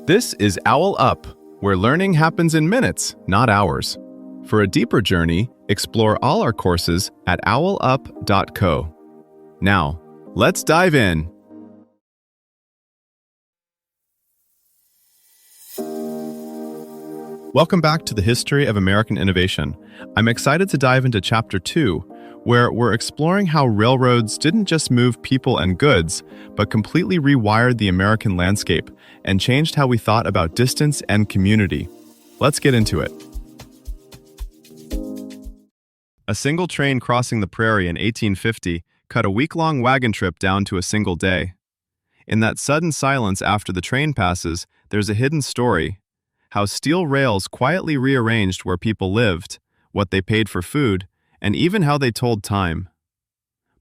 This is OwlUp, where learning happens in minutes, not hours. For a deeper journey, explore all our courses at owlup.co. Now, let's dive in. Welcome back to the History of American Innovation. I'm excited to dive into Chapter 2, where we're exploring how railroads didn't just move people and goods, but completely rewired the American landscape and changed how we thought about distance and community. Let's get into it. A single train crossing the prairie in 1850 cut a week-long wagon trip down to a single day. In that sudden silence after the train passes, there's a hidden story: how steel rails quietly rearranged where people lived, what they paid for food, and even how they told time.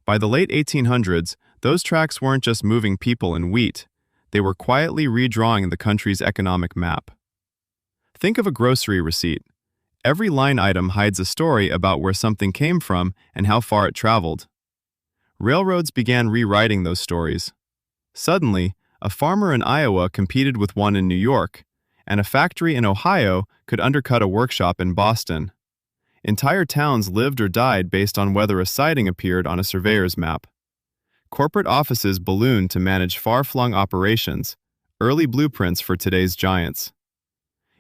By the late 1800s, those tracks weren't just moving people and wheat, they were quietly redrawing the country's economic map. Think of a grocery receipt. Every line item hides a story about where something came from and how far it traveled. Railroads began rewriting those stories. Suddenly, a farmer in Iowa competed with one in New York, and a factory in Ohio could undercut a workshop in Boston. Entire towns lived or died based on whether a siding appeared on a surveyor's map. Corporate offices ballooned to manage far-flung operations, early blueprints for today's giants.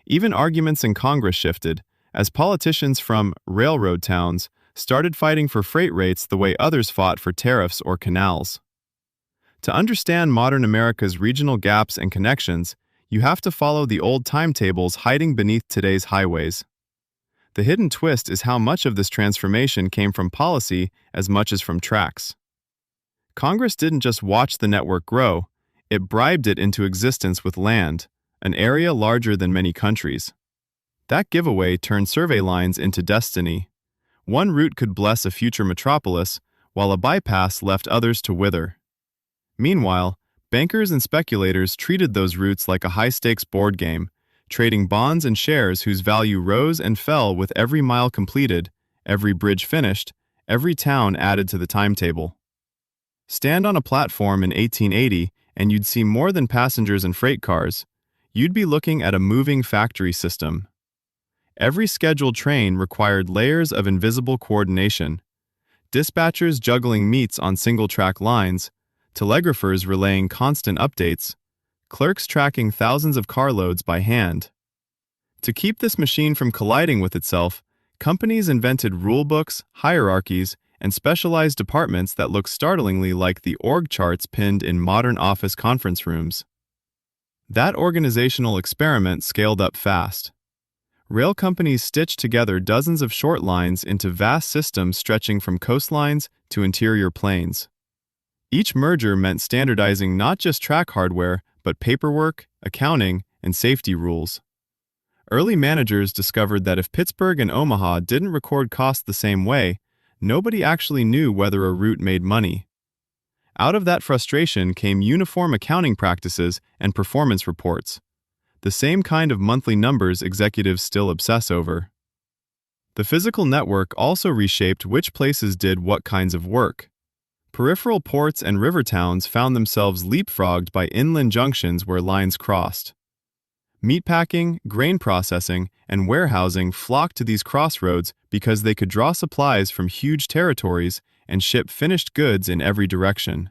Even arguments in Congress shifted, as politicians from railroad towns started fighting for freight rates the way others fought for tariffs or canals. To understand modern America's regional gaps and connections, you have to follow the old timetables hiding beneath today's highways. The hidden twist is how much of this transformation came from policy as much as from tracks. Congress didn't just watch the network grow, it bribed it into existence with land, an area larger than many countries. That giveaway turned survey lines into destiny. One route could bless a future metropolis, while a bypass left others to wither. Meanwhile, bankers and speculators treated those routes like a high-stakes board game, trading bonds and shares whose value rose and fell with every mile completed, every bridge finished, every town added to the timetable. Stand on a platform in 1880 and you'd see more than passengers and freight cars. You'd be looking at a moving factory system. Every scheduled train required layers of invisible coordination. Dispatchers juggling meets on single-track lines, telegraphers relaying constant updates, clerks tracking thousands of carloads by hand. To keep this machine from colliding with itself, companies invented rulebooks, hierarchies, and specialized departments that look startlingly like the org charts pinned in modern office conference rooms. That organizational experiment scaled up fast. Rail companies stitched together dozens of short lines into vast systems stretching from coastlines to interior plains. Each merger meant standardizing not just track hardware, but paperwork, accounting, and safety rules. Early managers discovered that if Pittsburgh and Omaha didn't record costs the same way, nobody actually knew whether a route made money. Out of that frustration came uniform accounting practices and performance reports, the same kind of monthly numbers executives still obsess over. The physical network also reshaped which places did what kinds of work. Peripheral ports and river towns found themselves leapfrogged by inland junctions where lines crossed. Meatpacking, grain processing, and warehousing flocked to these crossroads because they could draw supplies from huge territories and ship finished goods in every direction.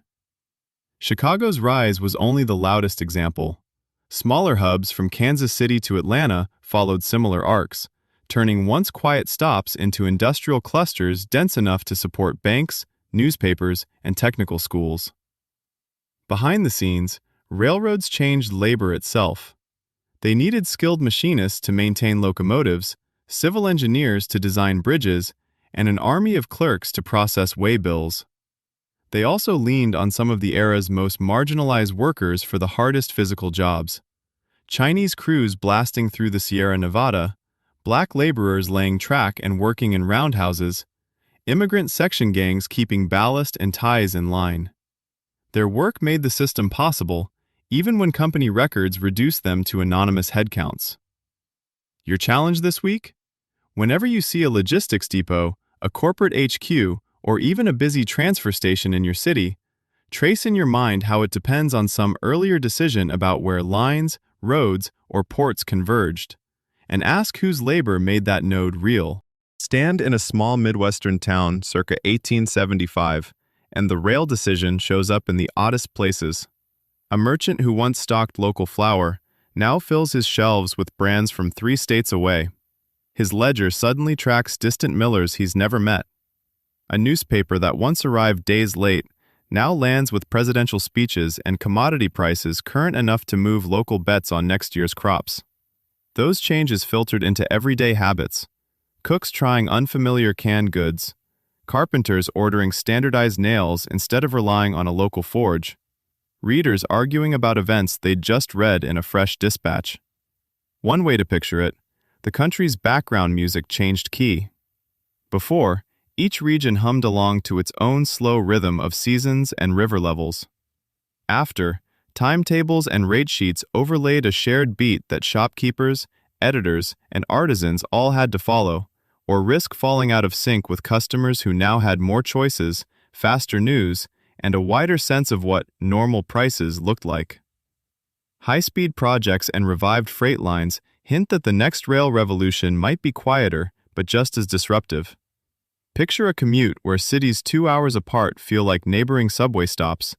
Chicago's rise was only the loudest example. Smaller hubs from Kansas City to Atlanta followed similar arcs, turning once quiet stops into industrial clusters dense enough to support banks, newspapers, and technical schools. Behind the scenes, railroads changed labor itself. They needed skilled machinists to maintain locomotives, civil engineers to design bridges, and an army of clerks to process waybills. They also leaned on some of the era's most marginalized workers for the hardest physical jobs. Chinese crews blasting through the Sierra Nevada, black laborers laying track and working in roundhouses, immigrant section gangs keeping ballast and ties in line. Their work made the system possible, even when company records reduced them to anonymous headcounts. Your challenge this week? Whenever you see a logistics depot, a corporate HQ, or even a busy transfer station in your city, trace in your mind how it depends on some earlier decision about where lines, roads, or ports converged. And ask whose labor made that node real. Stand in a small Midwestern town circa 1875, and the rail decision shows up in the oddest places. A merchant who once stocked local flour now fills his shelves with brands from 3 states away. His ledger suddenly tracks distant millers he's never met. A newspaper that once arrived days late now lands with presidential speeches and commodity prices current enough to move local bets on next year's crops. Those changes filtered into everyday habits. Cooks trying unfamiliar canned goods, carpenters ordering standardized nails instead of relying on a local forge, readers arguing about events they'd just read in a fresh dispatch. One way to picture it, the country's background music changed key. Before, each region hummed along to its own slow rhythm of seasons and river levels. After, timetables and rate sheets overlaid a shared beat that shopkeepers, editors, and artisans all had to follow, or risk falling out of sync with customers who now had more choices, faster news, and a wider sense of what normal prices looked like. High-speed projects and revived freight lines hint that the next rail revolution might be quieter, but just as disruptive. Picture a commute where cities 2 hours apart feel like neighboring subway stops,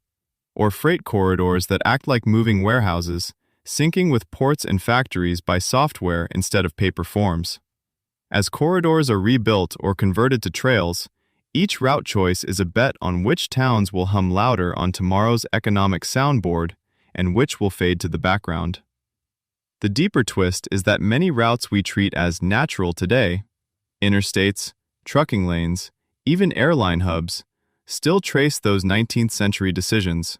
or freight corridors that act like moving warehouses, syncing with ports and factories by software instead of paper forms. As corridors are rebuilt or converted to trails, each route choice is a bet on which towns will hum louder on tomorrow's economic soundboard and which will fade to the background. The deeper twist is that many routes we treat as natural today, interstates, trucking lanes, even airline hubs, still trace those 19th century decisions.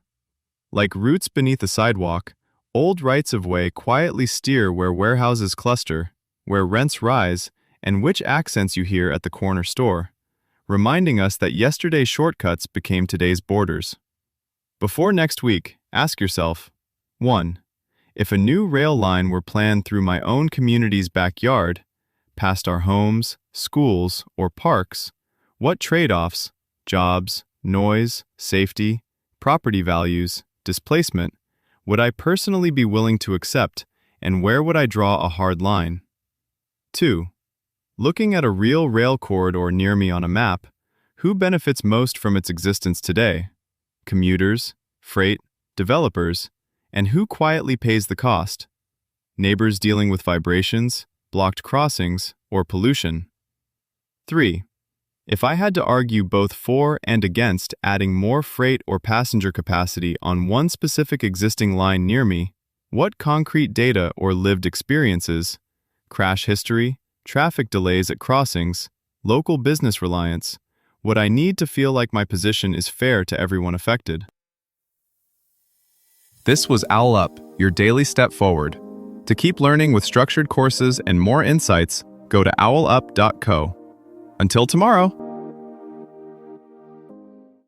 Like roots beneath a sidewalk, old rights-of-way quietly steer where warehouses cluster, where rents rise, and which accents you hear at the corner store, reminding us that yesterday's shortcuts became today's borders. Before next week, ask yourself, 1. If a new rail line were planned through my own community's backyard, past our homes, schools, or parks, what trade-offs, jobs, noise, safety, property values, displacement, would I personally be willing to accept, and where would I draw a hard line? 2. Looking at a real rail corridor near me on a map, who benefits most from its existence today? Commuters, freight, developers, and who quietly pays the cost? Neighbors dealing with vibrations, blocked crossings, or pollution? 3. If I had to argue both for and against adding more freight or passenger capacity on one specific existing line near me, what concrete data or lived experiences, crash history, traffic delays at crossings, local business reliance, would I need to feel like my position is fair to everyone affected? This was OwlUp, your daily step forward. To keep learning with structured courses and more insights, go to owlup.co. Until tomorrow!